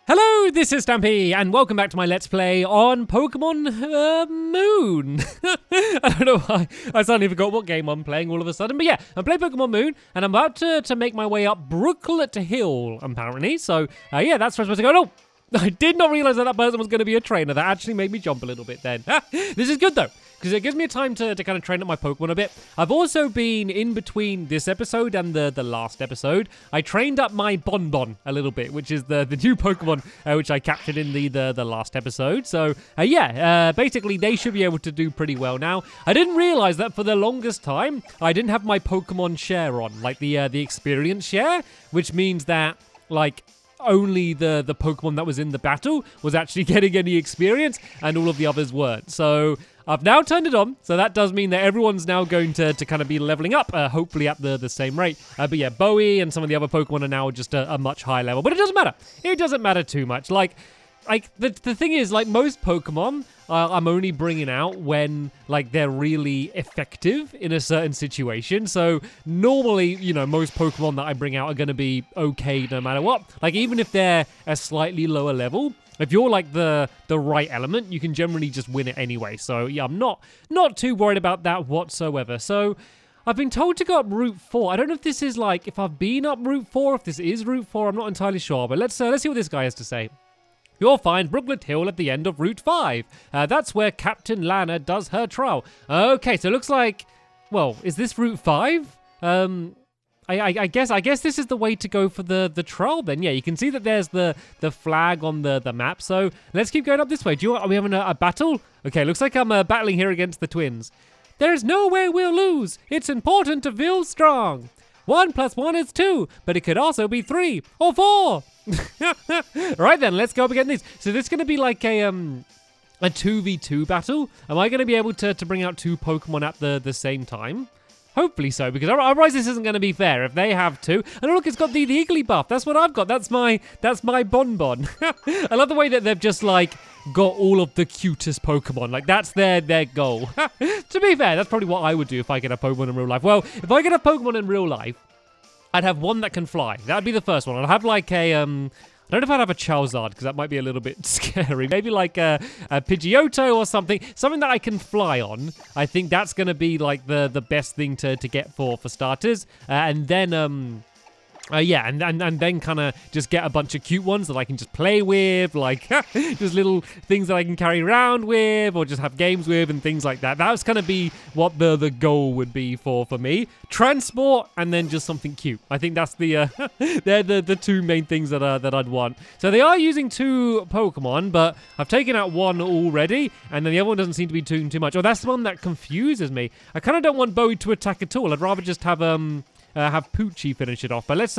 Hello, this is Stampy, and welcome back to my Let's Play on Pokemon Moon. I don't know why I suddenly forgot what game I'm playing all of a sudden, but yeah, I'm playing Pokemon Moon, and I'm about to make my way up Brooklet Hill, apparently. So, yeah, that's where I'm supposed to go. No, I did not realize that person was going to be a trainer. That actually made me jump a little bit then. This is good, though, because it gives me time to kind of train up my Pokemon a bit. I've also been, in between this episode and the last episode, I trained up my Bonbon a little bit, which is the new Pokemon which I captured in the last episode. So, basically, they should be able to do pretty well now. I didn't realize that for the longest time, I didn't have my Pokemon share on, like the experience share, which means that, like, only the Pokemon that was in the battle was actually getting any experience, and all of the others weren't. So I've now turned it on, so that does mean that everyone's now going to kind of be leveling up, hopefully at the same rate. But yeah, Bowie and some of the other Pokemon are now just a much higher level. But it doesn't matter. It doesn't matter too much. Like the thing is, like, most Pokemon, I'm only bringing out when, like, they're really effective in a certain situation. So normally, you know, most Pokemon that I bring out are going to be okay no matter what. Like, even if they're a slightly lower level, if you're, like, the right element, you can generally just win it anyway. So yeah, I'm not too worried about that whatsoever. So I've been told to go up Route 4. I don't know if this is, like, if I've been up Route 4, if this is Route 4, I'm not entirely sure. But let's see what this guy has to say. You'll find Brooklet Hill at the end of Route 5. That's where Captain Lana does her trial. Okay, so it looks like, well, is this Route 5? I guess this is the way to go for the trial then. Yeah, you can see that there's the flag on the map. So let's keep going up this way. Are we having a battle? Okay, looks like I'm battling here against the twins. There's no way we'll lose. It's important to feel strong. 1 + 1 is 2, but it could also be 3 or 4. Right then, let's go up against these. So this is going to be like a 2v2 battle. Am I going to be able to bring out 2 Pokemon at the same time? Hopefully so, because otherwise this isn't going to be fair if they have 2. And look, it's got the Eagly buff. That's what I've got. That's my Bonbon. I love the way that they've just, like, got all of the cutest Pokemon. Like, that's their goal. To be fair, that's probably what I would do if I get a Pokemon in real life. Well, if I get a Pokemon in real life, I'd have one that can fly. That would be the first one. I'd have, like, I don't know if I'd have a Charizard, because that might be a little bit scary. Maybe like a Pidgeotto or something. Something that I can fly on. I think that's going to be, like, the best thing to get for starters. And then, and then kind of just get a bunch of cute ones that I can just play with, like just little things that I can carry around with, or just have games with, and things like that. That was going to be what the goal would be for me. Transport, and then just something cute. I think that's they're the 2 main things that I'd want. So they are using 2 Pokemon, but I've taken out 1 already, and then the other one doesn't seem to be doing too much. Oh, that's the one that confuses me. I kind of don't want Bowie to attack at all. I'd rather just have Pichu finish it off. But let's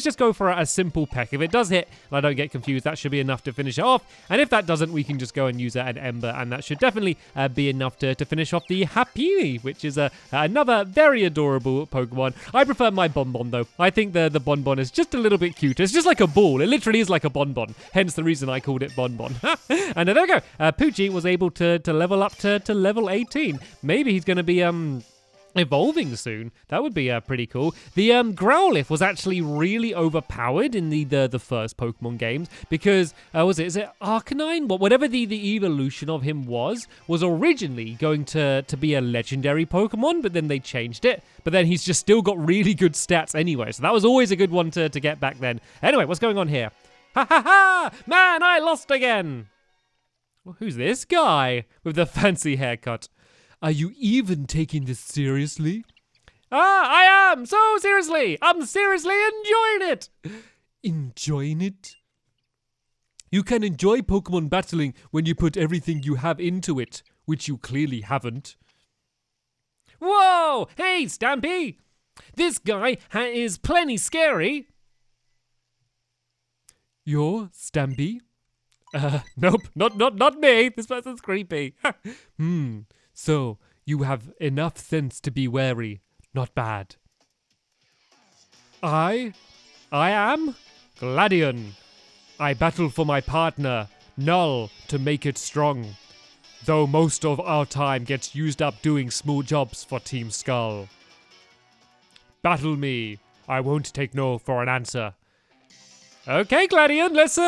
just go for a simple peck. If it does hit and I don't get confused, that should be enough to finish it off. And if that doesn't, we can just go and use an Ember, and that should definitely be enough to finish off the Happy, which is another very adorable Pokemon. I prefer my Bonbon, though. I think the Bonbon is just a little bit cute. It's just like a ball. It literally is like a Bonbon. Hence the reason I called it Bonbon. And there we go. Pichu was able to level up to level 18. Maybe he's going to be evolving soon. That would be pretty cool. The Growlithe was actually really overpowered in the first Pokemon games, because is it Arcanine? Whatever the evolution of him was originally going to be a legendary Pokemon, but then they changed it. But then he's just still got really good stats anyway, so that was always a good one to get back then. Anyway, what's going on here? Ha ha ha! Man, I lost again! Well, who's this guy with the fancy haircut? Are you even taking this seriously? I am! So seriously! I'm seriously enjoying it! Enjoying it? You can enjoy Pokemon battling when you put everything you have into it, which you clearly haven't. Whoa! Hey, Stampy! This guy is plenty scary. You're Stampy? Nope, not me. This person's creepy. So, you have enough sense to be wary. Not bad. I am Gladion. I battle for my partner, Null, to make it strong. Though most of our time gets used up doing small jobs for Team Skull. Battle me. I won't take no for an answer. Okay, Gladion, let's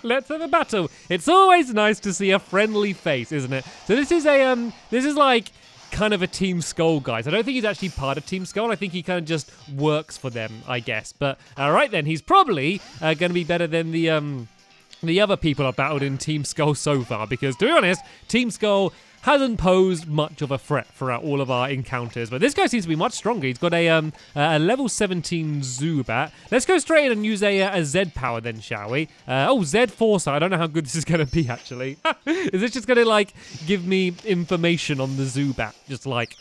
let's have a battle. It's always nice to see a friendly face, isn't it? So this is like kind of a Team Skull, guys. I don't think he's actually part of Team Skull. I think he kind of just works for them, I guess. But all right then, he's probably going to be better than the other people I've battled in Team Skull so far, because to be honest, Team Skull hasn't posed much of a threat throughout all of our encounters, but this guy seems to be much stronger. He's got a level 17 Zubat. Let's go straight in and use a Z power then, shall we? Z Foresight. I don't know how good this is going to be, actually. Is this just going to, like, give me information on the Zubat? Just like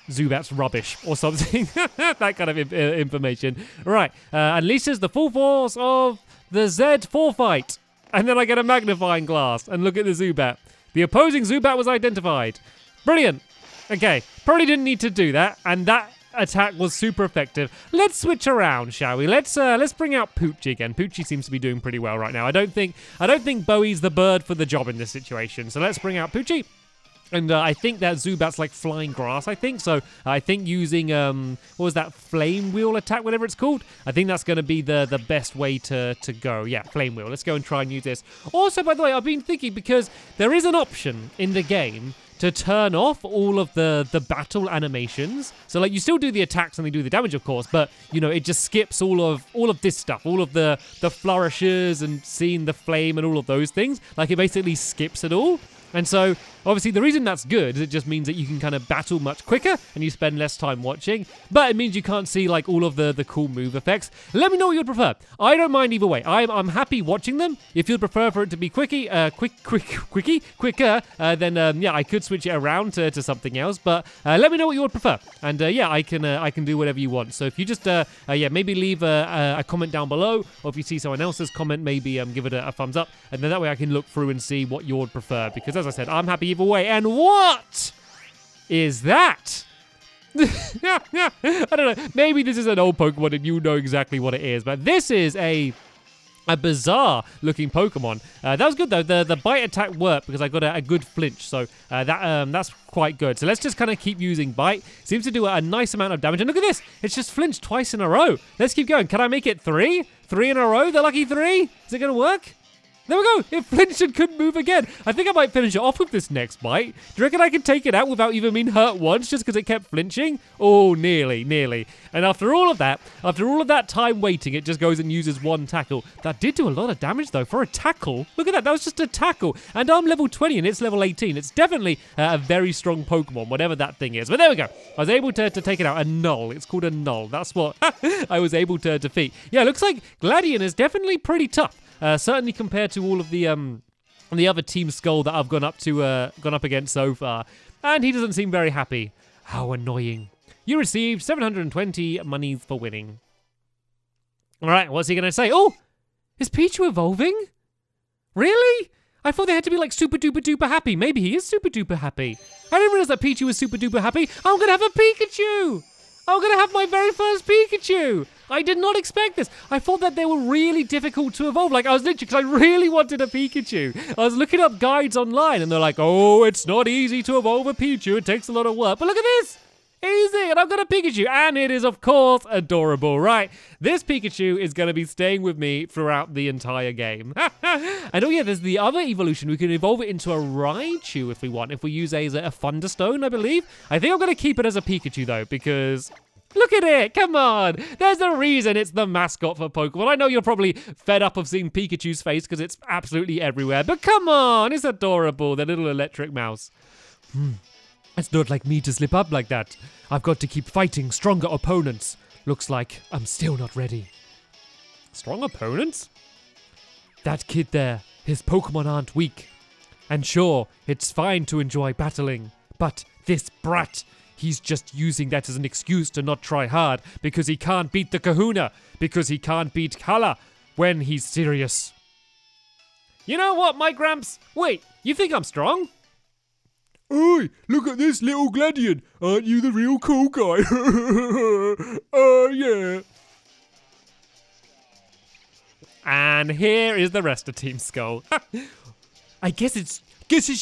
Zubat's rubbish or something. That kind of information. Right. Unleashes the full force of the Z Foresight. And then I get a magnifying glass and look at the Zubat. The opposing Zubat was identified. Brilliant. Okay, probably didn't need to do that, and that attack was super effective. Let's switch around, shall we? Let's bring out Poochie again. Poochie seems to be doing pretty well right now. I don't think Bowie's the bird for the job in this situation. So let's bring out Poochie. And I think that Zubat's like flying grass, I think. So I think using, what was that, flame wheel attack, whatever it's called? I think that's going to be the best way to go. Yeah, flame wheel. Let's go and try and use this. Also, by the way, I've been thinking, because there is an option in the game to turn off all of the battle animations. So like you still do the attacks and they do the damage, of course, but you know, it just skips all of this stuff, all of the flourishes and seeing the flame and all of those things. Like it basically skips it all. And so, obviously, the reason that's good is it just means that you can kind of battle much quicker and you spend less time watching. But it means you can't see, like, all of the cool move effects. Let me know what you'd prefer. I don't mind either way. I'm happy watching them. If you'd prefer for it to be quicker, then, yeah, I could switch it around to something else. But let me know what you would prefer. And, yeah, I can do whatever you want. So if you just, yeah, maybe leave a comment down below. Or if you see someone else's comment, maybe give it a thumbs up. And then that way I can look through and see what you would prefer. Because as I said, I'm happy either way. And what is that? I don't know. Maybe this is an old Pokemon and you know exactly what it is. But this is a bizarre looking Pokemon. That was good though. The bite attack worked because I got a good flinch. So that's quite good. So let's just kind of keep using bite. Seems to do a nice amount of damage. And look at this. It's just flinched twice in a row. Let's keep going. Can I make it 3? 3 in a row? The lucky 3? Is it going to work? There we go. It flinched and couldn't move again. I think I might finish it off with this next bite. Do you reckon I can take it out without even being hurt once just because it kept flinching? Oh, nearly. And after all of that time waiting, it just goes and uses one tackle. That did do a lot of damage, though, for a tackle. Look at that. That was just a tackle. And I'm level 20 and it's level 18. It's definitely a very strong Pokemon, whatever that thing is. But there we go. I was able to take it out. A null. It's called a null. That's what I was able to defeat. Yeah, looks like Gladion is definitely pretty tough. Certainly compared to all of the other Team Skull that I've gone up against so far. And he doesn't seem very happy. How annoying. You received 720 monies for winning. All right, what's he going to say? Oh, is Pichu evolving? Really? I thought they had to be like super duper duper happy. Maybe he is super duper happy. I didn't realize that Pichu was super duper happy. I'm going to have a Pikachu. I'm going to have my very first Pikachu. I did not expect this. I thought that they were really difficult to evolve. Like, I was literally, because I really wanted a Pikachu. I was looking up guides online, and they're like, oh, it's not easy to evolve a Pichu. It takes a lot of work. But look at this. Easy. And I've got a Pikachu. And it is, of course, adorable, right? This Pikachu is going to be staying with me throughout the entire game. And oh, yeah, there's the other evolution. We can evolve it into a Raichu if we want. If we use a Thunderstone, I believe. I think I'm going to keep it as a Pikachu, though, because... look at it! Come on! There's a reason it's the mascot for Pokemon. I know you're probably fed up of seeing Pikachu's face because it's absolutely everywhere, but come on! It's adorable, the little electric mouse. It's not like me to slip up like that. I've got to keep fighting stronger opponents. Looks like I'm still not ready. Strong opponents? That kid there, his Pokemon aren't weak. And sure, it's fine to enjoy battling, but this brat... he's just using that as an excuse to not try hard because he can't beat the Kahuna, because he can't beat Kala when he's serious. You know what, my Gramps? Wait, you think I'm strong? Oi, look at this little Gladion. Aren't you the real cool guy? Yeah. And here is the rest of Team Skull. I guess it's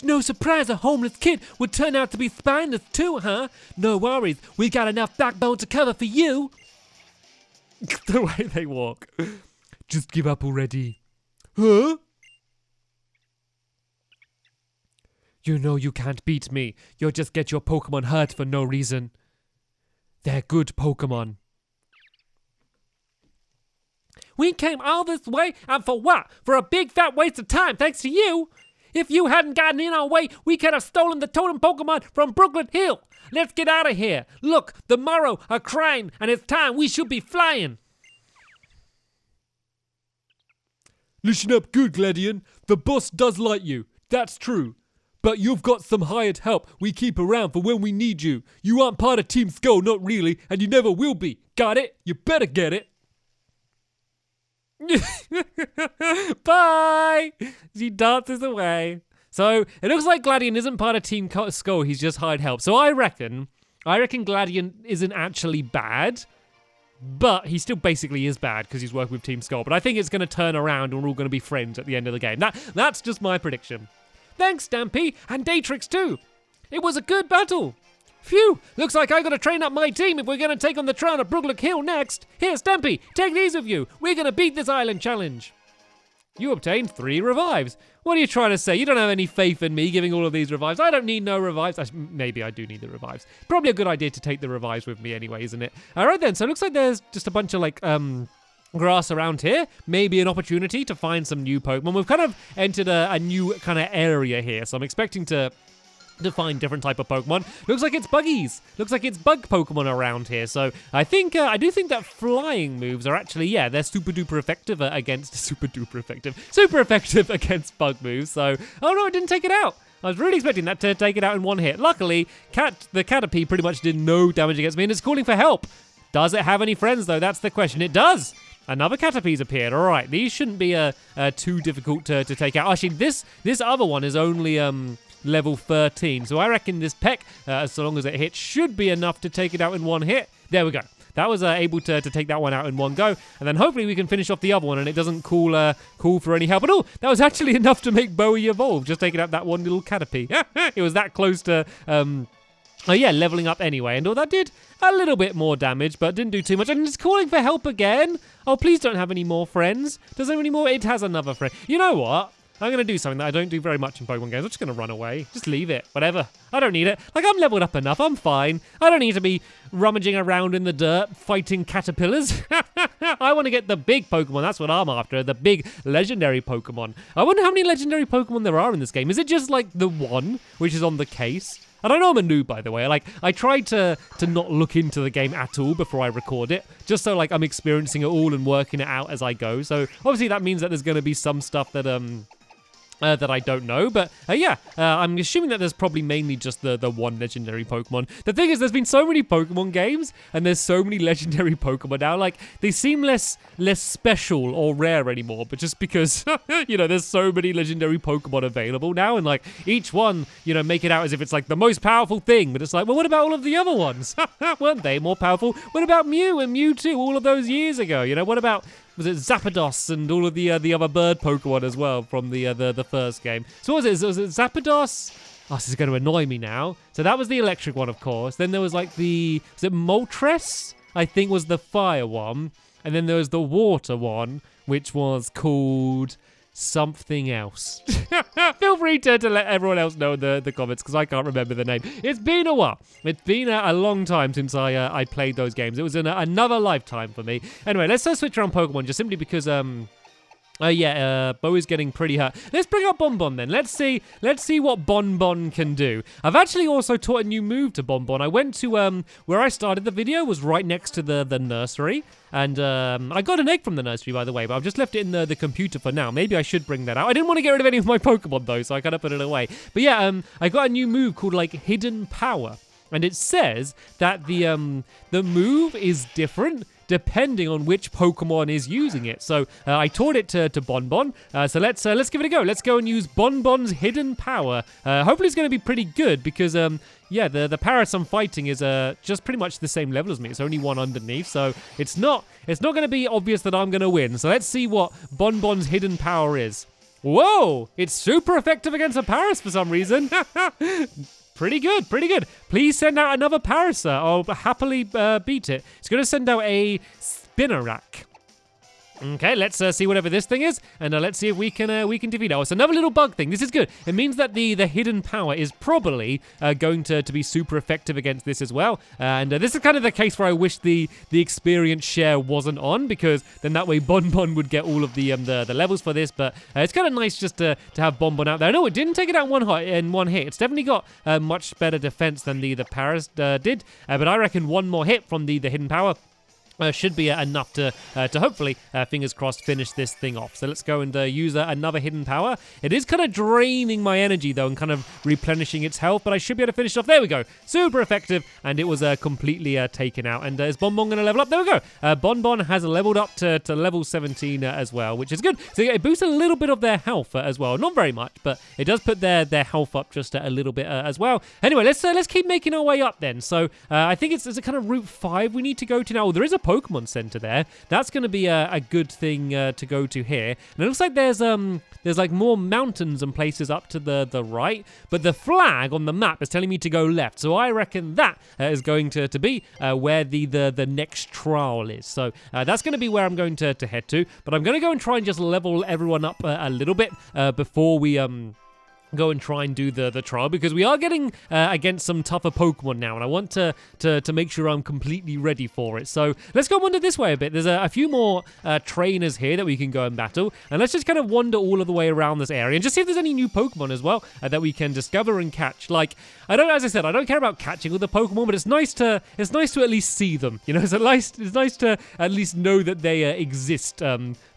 no surprise a homeless kid would turn out to be spineless too, huh? No worries, we got enough backbone to cover for you. The way they walk. Just give up already. Huh? You know you can't beat me. You'll just get your Pokemon hurt for no reason. They're good Pokemon. We came all this way, and for what? For a big fat waste of time, thanks to you. If you hadn't gotten in our way, we could have stolen the totem Pokemon from Brooklet Hill. Let's get out of here. Look, the Morrow are crying, and it's time we should be flying. Listen up good, Gladion. The boss does like you. That's true. But you've got some hired help we keep around for when we need you. You aren't part of Team Skull, not really, and you never will be. Got it? You better get it. Bye! She dances away. So, it looks like Gladion isn't part of Team Skull, he's just hired help. So I reckon Gladion isn't actually bad, but he still basically is bad because he's working with Team Skull. But I think it's going to turn around and we're all going to be friends at the end of the game. That's just my prediction. Thanks, Stampy, and Datrix too. It was a good battle. Phew, looks like I gotta train up my team if we're gonna take on the Tron at Brooklet Hill next. Here, Stampy, take these with you. We're gonna beat this island challenge. You obtained 3 revives. What are you trying to say? You don't have any faith in me giving all of these revives. I don't need no revives. Maybe I do need the revives. Probably a good idea to take the revives with me anyway, isn't it? All right then, so it looks like there's just a bunch of like, grass around here. Maybe an opportunity to find some new Pokemon. We've kind of entered a new kind of area here, so I'm expecting to find different type of Pokemon. Looks like it's buggies. Looks like it's bug Pokemon around here. So I think I do think that flying moves are actually, yeah, they're super effective against bug moves. So oh no, it didn't take it out. I was really expecting that to take it out in one hit. Luckily, the Caterpie pretty much did no damage against me and it's calling for help. Does it have any friends though? That's the question. It does. Another Caterpie's appeared. All right, these shouldn't be too difficult to take out. Actually, this other one is only level 13, so I reckon this peck, so long as it hits, should be enough to take it out in one hit. There we go. That was able to take that one out in one go, and then hopefully we can finish off the other one, and it doesn't call for any help at all. That was actually enough to make Bowie evolve, just taking out that one little Caterpie. It was that close to leveling up anyway, and all that did a little bit more damage, but didn't do too much. And it's calling for help again. Oh, please don't have any more friends. Does it have any more? It has another friend. You know what? I'm going to do something that I don't do very much in Pokemon games. I'm just going to run away. Just leave it. Whatever. I don't need it. Like, I'm leveled up enough. I'm fine. I don't need to be rummaging around in the dirt, fighting caterpillars. I want to get the big Pokemon. That's what I'm after. The big legendary Pokemon. I wonder how many legendary Pokemon there are in this game. Is it just, like, the one, which is on the case? And I know I'm a noob, by the way. Like, I tried to not look into the game at all before I record it, just so, like, I'm experiencing it all and working it out as I go. So, obviously, that means that there's going to be some stuff that I don't know, but I'm assuming that there's probably mainly just the one legendary Pokemon. The thing is, there's been so many Pokemon games, and there's so many legendary Pokemon now, like, they seem less special or rare anymore, but just because, there's so many legendary Pokemon available now, and, like, each one, make it out as if it's, like, the most powerful thing, but it's like, well, what about all of the other ones? Weren't they more powerful? What about Mew and Mewtwo all of those years ago? What about... Was it Zapdos and all of the other bird Pokemon as well from the first game? So what was it Zapdos? Oh, this is going to annoy me now. So that was the electric one, of course. Then there was like was it Moltres? I think was the fire one. And then there was the water one, which was called something else. Feel free to let everyone else know in the comments because I can't remember the name. It's been a while. It's been a long time since I played those games. It was in another lifetime for me. Anyway, let's switch around Pokemon just simply because Bo is getting pretty hurt. Let's bring up Bonbon then. Let's see what Bonbon can do. I've actually also taught a new move to Bonbon. I went to where I started the video was right next to the nursery. And I got an egg from the nursery, by the way, but I've just left it in the computer for now. Maybe I should bring that out. I didn't want to get rid of any of my Pokemon, though, so I kind of put it away. But yeah, I got a new move called, like, Hidden Power. And it says that the move is different depending on which Pokemon is using it. So I taught it to Bonbon. So let's give it a go. Let's go and use Bonbon's Hidden Power. Hopefully it's going to be pretty good because the Paras I'm fighting is just pretty much the same level as me. It's only one underneath, so it's not going to be obvious that I'm going to win. So let's see what Bonbon's Hidden Power is. Whoa! It's super effective against a Paras for some reason. Pretty good. Please send out another Parasir. I'll happily beat it. It's going to send out a Spinnerack. Okay, let's see whatever this thing is, and let's see if we can defeat it. Oh, it's another little bug thing. This is good. It means that the hidden power is probably going to be super effective against this as well. And this is kind of the case where I wish the experience share wasn't on, because then that way Bonbon would get all of the levels for this. But it's kind of nice just to have Bonbon out there. No, it didn't take it out in one hit. It's definitely got much better defense than the Paras did. But I reckon one more hit from the hidden power should be enough to hopefully, fingers crossed, finish this thing off. So let's go and use another hidden power. It is kind of draining my energy, though, and kind of replenishing its health, but I should be able to finish it off. There we go. Super effective, and it was completely taken out. And is Bonbon going to level up? There we go. Bonbon has leveled up to level 17 as well, which is good. So it boosts a little bit of their health as well. Not very much, but it does put their health up just a little bit as well. Anyway, let's keep making our way up then. So I think it's a kind of Route 5 we need to go to now. Oh, there is a Pokemon Center there. That's going to be a good thing to go to here. And it looks like there's like more mountains and places up to the right, but the flag on the map is telling me to go left. So I reckon that is going to be where the next trial is. So that's going to be where I'm going to head to. But I'm going to go and try and just level everyone up a little bit before we go and try and do the trial, because we are getting against some tougher Pokemon now, and I want to make sure I'm completely ready for it. So let's go wander this way a bit. There's a few more trainers here that we can go and battle, and let's just kind of wander all of the way around this area and just see if there's any new Pokemon as well that we can discover and catch. Like, as I said, I don't care about catching all the Pokemon, but it's nice to at least see them. You know, it's nice to at least know that they exist.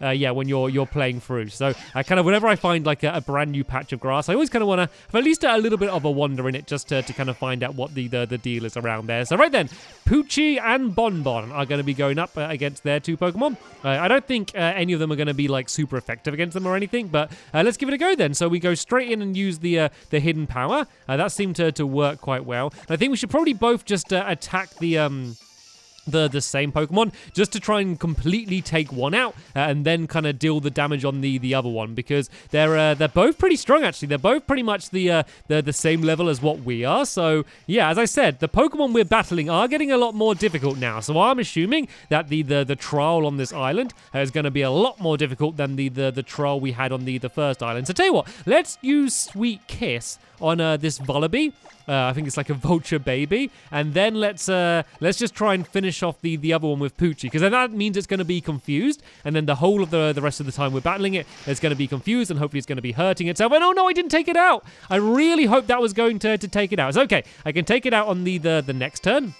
When you're playing through. So I kind of, whenever I find like a brand new patch of grass, I always kind of want to have at least a little bit of a wander in it, just to kind of find out what the deal is around there. So right then, Pichu and Bonbon are going to be going up against their two Pokemon. I don't think any of them are going to be like super effective against them or anything, but let's give it a go then. So we go straight in and use the hidden power. That seemed to work quite well. And I think we should probably both just attack the same Pokemon, just to try and completely take one out and then kind of deal the damage on the other one, because they're both pretty strong actually. They're both pretty much the same level as what we are. So yeah, as I said, the Pokemon we're battling are getting a lot more difficult now. So I'm assuming that the trial on this island is going to be a lot more difficult than the trial we had on the first island. So tell you what, let's use Sweet Kiss on this Vullaby. I think it's like a vulture baby, and then let's just try and finish off the other one with Pichu, because then that means it's going to be confused, and then the whole of the rest of the time we're battling it is going to be confused, and hopefully it's going to Bonbon itself. And oh no, I didn't take it out. I really hoped that was going to take it out. It's okay. I can take it out on the next turn.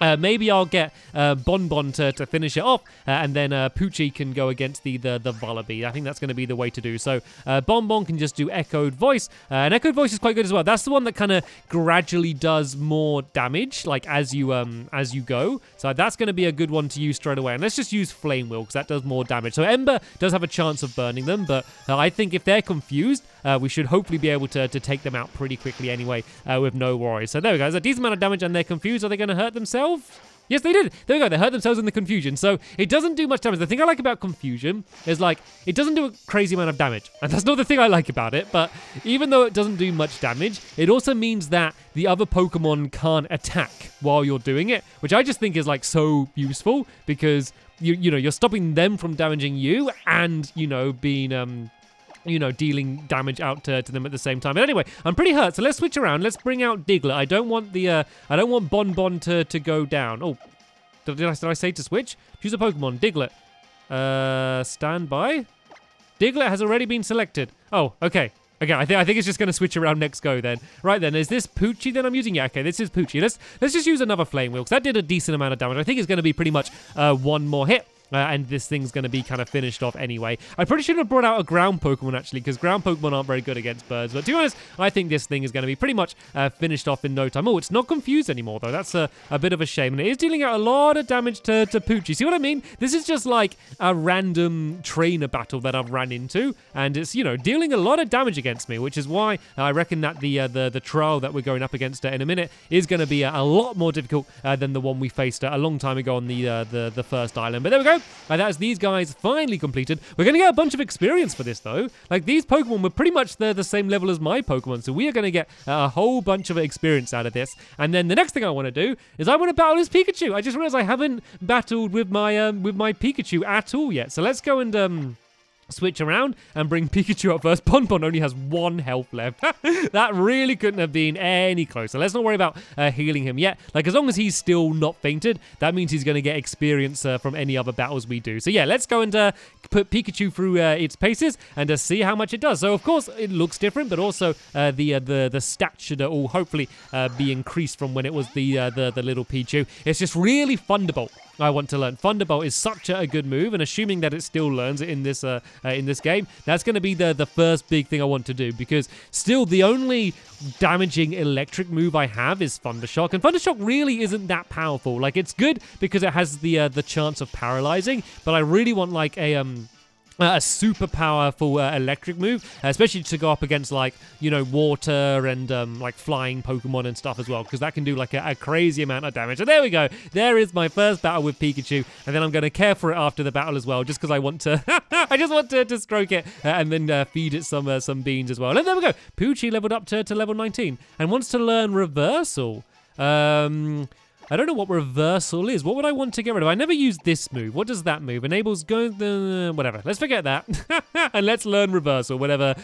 Maybe I'll get Bonbon to finish it off, and then Pichu can go against the Vullaby. I think that's going to be the way to do. So Bonbon can just do Echoed Voice, and Echoed Voice is quite good as well. That's the one that kind of gradually does more damage, like as you go. So that's going to be a good one to use straight away. And let's just use Flame Wheel, because that does more damage. So Ember does have a chance of burning them, but I think if they're confused, we should hopefully be able to take them out pretty quickly anyway, with no worries. So there we go. There's a decent amount of damage, and they're confused. Are they going to hurt themselves? Yes, they did. There we go. They hurt themselves in the confusion. So it doesn't do much damage. The thing I like about confusion is, like, it doesn't do a crazy amount of damage. And that's not the thing I like about it. But even though it doesn't do much damage, it also means that the other Pokemon can't attack while you're doing it, which I just think is, like, so useful, because you're stopping them from damaging you, and, being dealing damage out to them at the same time. But anyway, I'm pretty hurt, so let's switch around. Let's bring out Diglett. I don't want Bonbon to go down. Oh, did I say to switch? Choose a Pokemon. Diglett. Stand by. Diglett has already been selected. Oh, okay. Okay, I think it's just going to switch around next go then. Right then, is this Pichu that I'm using? Yeah, okay, this is Pichu. Let's just use another Flame Wheel, because that did a decent amount of damage. I think it's going to be pretty much one more hit. And this thing's going to be kind of finished off anyway. I probably should have brought out a ground Pokemon, actually, because ground Pokemon aren't very good against birds. But to be honest, I think this thing is going to be pretty much finished off in no time. Oh, it's not confused anymore, though. That's a bit of a shame. And it is dealing out a lot of damage to Pichu. See what I mean? This is just like a random trainer battle that I've ran into. And it's, dealing a lot of damage against me, which is why I reckon that the trial that we're going up against in a minute is going to be a lot more difficult than the one we faced a long time ago on the first island. But there we go. go. That is these guys finally completed. We're going to get a bunch of experience for this, though. Like, these Pokemon were pretty much the same level as my Pokemon, so we are going to get a whole bunch of experience out of this. And then the next thing I want to do is I want to battle this Pikachu. I just realized I haven't battled with my Pikachu at all yet. So let's go and switch around and bring Pikachu up first. Bonbon only has 1 health left. That really couldn't have been any closer. Let's not worry about healing him yet. Like, as long as he's still not fainted, that means he's going to get experience from any other battles we do. So yeah, let's go and put Pikachu through its paces and see how much it does. So of course it looks different, but also the stats should all hopefully be increased from when it was the little Pichu. It's just really Thunderbolt I want to learn. Thunderbolt is such a good move, and assuming that it still learns it in this game, that's going to be the first big thing I want to do, because still the only damaging electric move I have is Thundershock, and Thundershock really isn't that powerful. Like, it's good because it has the chance of paralyzing, but I really want like a super powerful electric move, especially to go up against, like, you know, water and like flying Pokemon and stuff as well, because that can do like a crazy amount of damage. So there we go. There is my first battle with Pikachu, and then I'm going to care for it after the battle as well, just because I want to I just want to stroke it and then feed it some beans as well. And there we go. Poochie leveled up to level 19 and wants to learn Reversal. I don't know what Reversal is. What would I want to get rid of? I never used this move. What does that move? Enables going... whatever. Let's forget that. And let's learn Reversal, whatever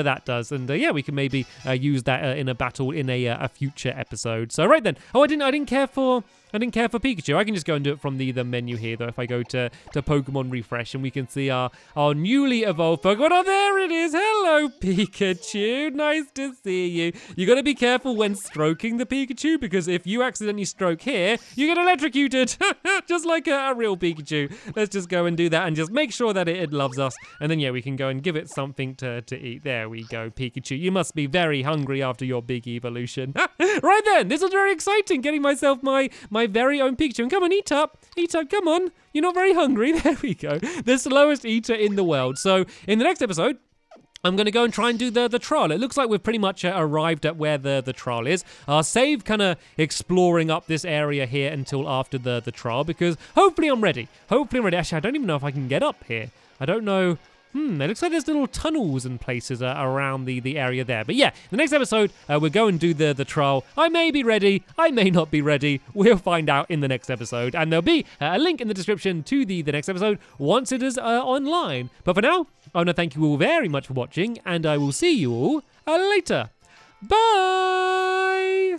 that does. And yeah, we can maybe use that in a battle in a future episode. So right then. Oh, I didn't care for Pikachu. I can just go and do it from the menu here, though. If I go to Pokemon Refresh, and we can see our newly evolved Pokemon. Oh, there it is. Hello, Pikachu. Nice to see you. You got to be careful when stroking the Pikachu, because if you accidentally stroke here, you get electrocuted. Just like a real Pikachu. Let's just go and do that and just make sure that it loves us. And then, yeah, we can go and give it something to eat. There we go, Pikachu. You must be very hungry after your big evolution. Right then. This was very exciting, getting myself my very own Pikachu. And come on, eat up, come on. You're not very hungry. There we go. The slowest eater in the world. So in the next episode, I'm going to go and try and do the trial. It looks like we've pretty much arrived at where the trial is. I'll save kind of exploring up this area here until after the trial, because hopefully I'm ready. Actually, I don't even know if I can get up here. I don't know. It looks like there's little tunnels and places around the area there. But yeah, the next episode, we'll go and do the trial. I may be ready. I may not be ready. We'll find out in the next episode. And there'll be a link in the description to the next episode once it is online. But for now, I want to thank you all very much for watching, and I will see you all later. Bye!